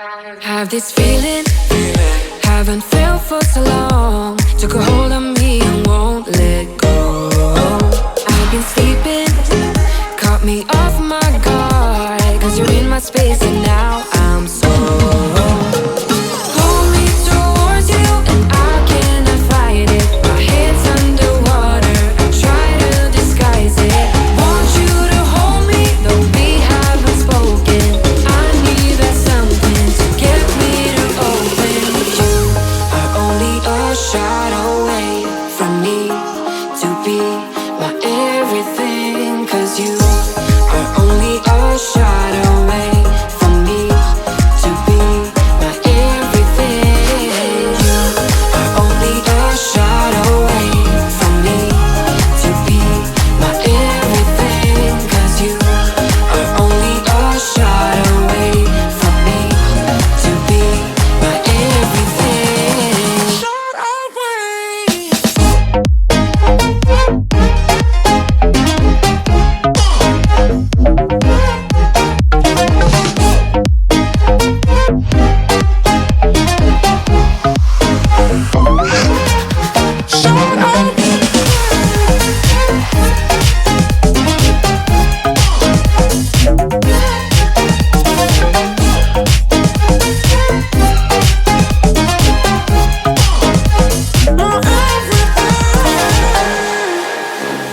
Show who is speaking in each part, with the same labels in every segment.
Speaker 1: Have this feeling, haven't felt for so long. Took a hold on me and won't let go. I've been sleeping, caught me off my guard. Cause you're in my space and now I'm so pull me towards you and I cannot fight it. My head's underwater, I try to disguise it. Want you to hold me, though we haven't spoken. I need that something to get me to open. You are only a shot away from me to be my everything. Cause you are only a shot away from me to be my everything. You are only a shot away from me to be my everything. Cause you are only a shot away from me to be my everything. Shot away.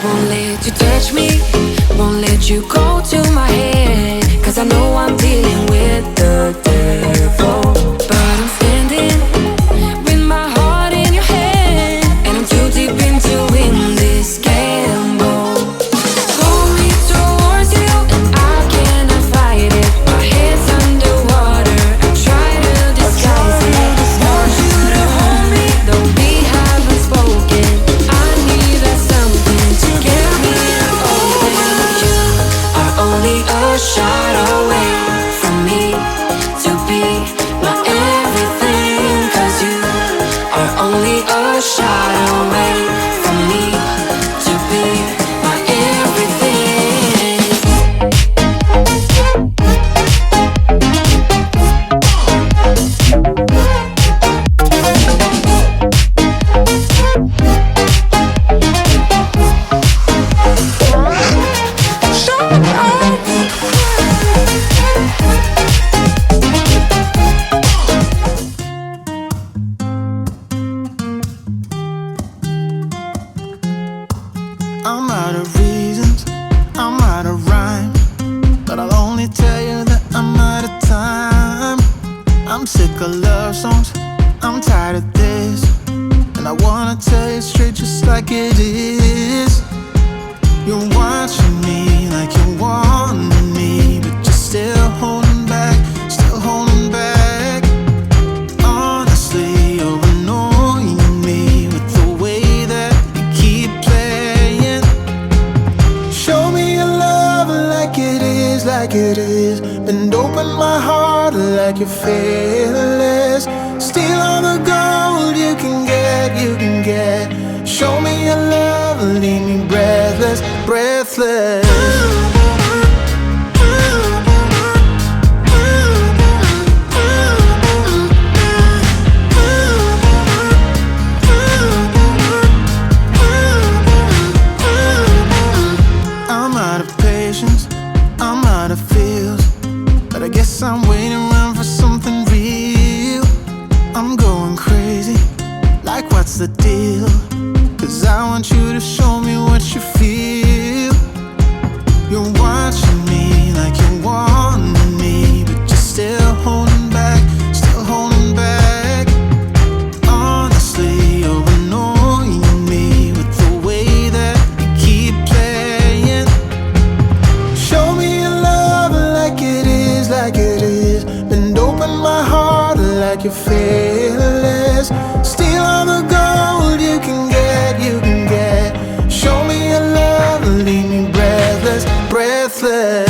Speaker 1: Won't let you touch me, won't let you go to my head. Cause I know I'm dealing with the devil. But I'm standing with my heart in your hand, and I'm too deep into in this gamble. Pull me towards you and I cannot fight it. My head's underwater, I try to disguise it. Want you to hold me, though we haven't spoken. I need that something to get me to open. You are only a shot away from me to be my everything. Cause you are only a shot away from me to be my everything.
Speaker 2: I'm out of reasons, I'm out of rhyme, but I'll only tell you that I'm out of time. I'm sick of love songs, I'm tired of this, and I wanna tell you straight just like it is. You're watching me like you want me, but you're still holding back, still holding back. Honestly, you're annoying me with the way that you keep playing. Show me your love like it is, like it is. Bend open my heart like you're fearless. Steal all the gold you can get, you can get. Show me your love, leave me breathless, breathless. I'm out of patience, I'm out of feels, but I guess I'm waiting around for something real. I'm going crazy, like what's the deal? Cause I want you to show me what you feel. You're watching me like you want me, but you're still holding back, still holding back. Honestly, you're annoying me with the way that you keep playing. Show me your love like it is, like it is. Bend open my heart like you're fearless. Steal all the gold you can get, you can get. Show me your love, leave me breathless, breathless.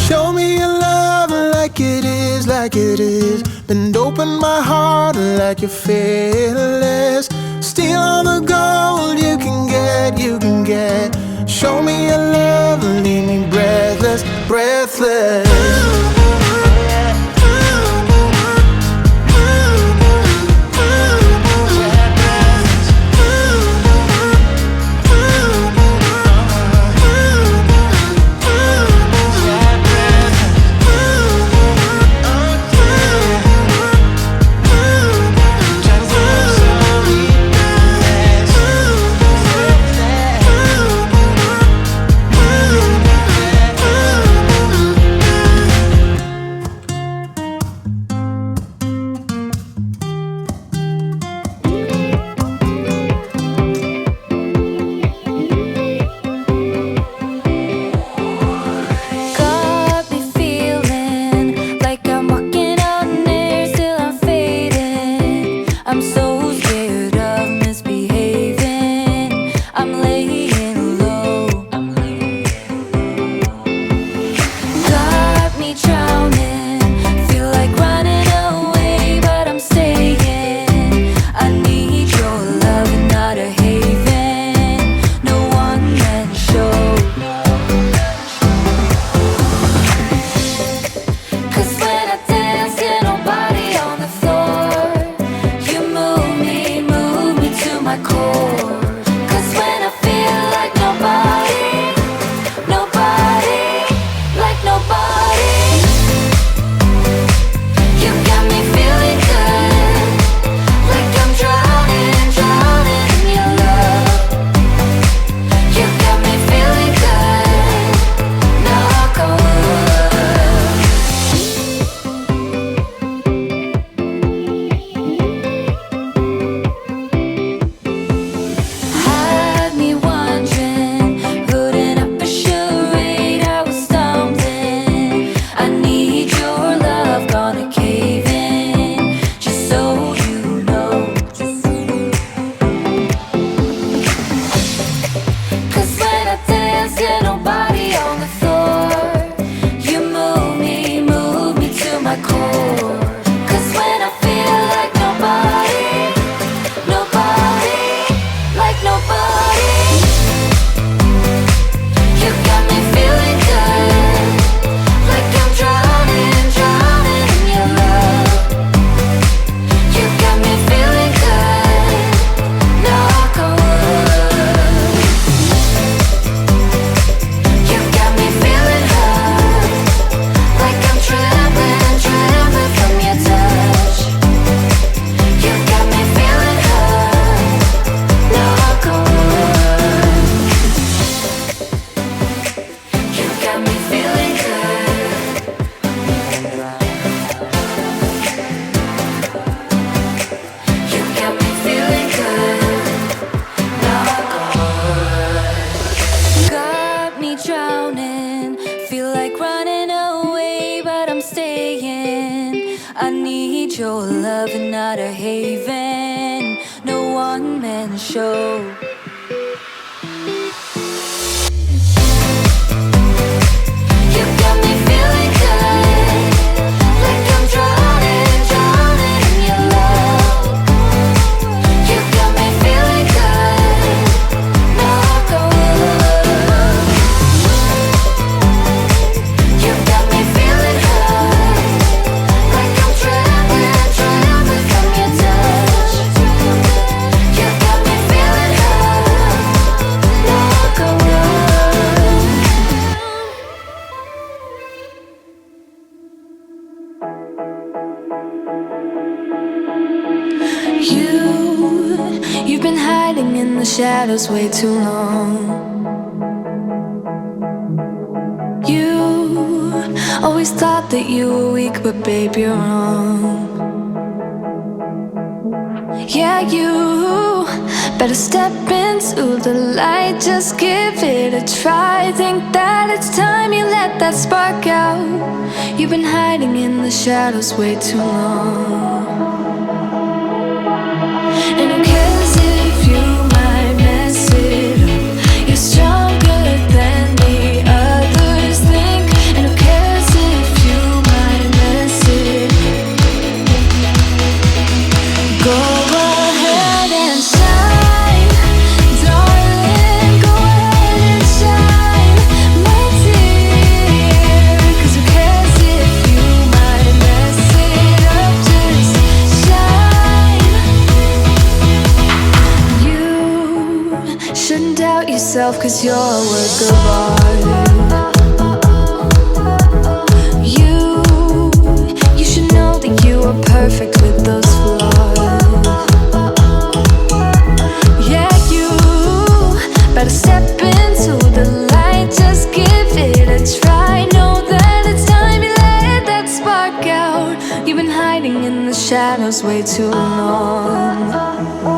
Speaker 2: Show me your love like it is, like like it is. Bend open my heart like you're fearless. Steal all the gold you can get, you can get. Show me your love, leave me breathless, breathless.
Speaker 1: Shadows way too long. You always thought that you were weak, but babe, you're wrong. Yeah, you better step into the light, just give it a try. Think that it's time you let that spark out. You've been hiding in the shadows way too long. And who cares if you might mess it up? You're stronger than the others think. And who cares if you might mess it up? yourself, 'cause you're a work of art. You should know that you are perfect with those flaws. Yeah, you better step into the light, just give it a try. Know that it's time you let that spark out. You've been hiding in the shadows way too long.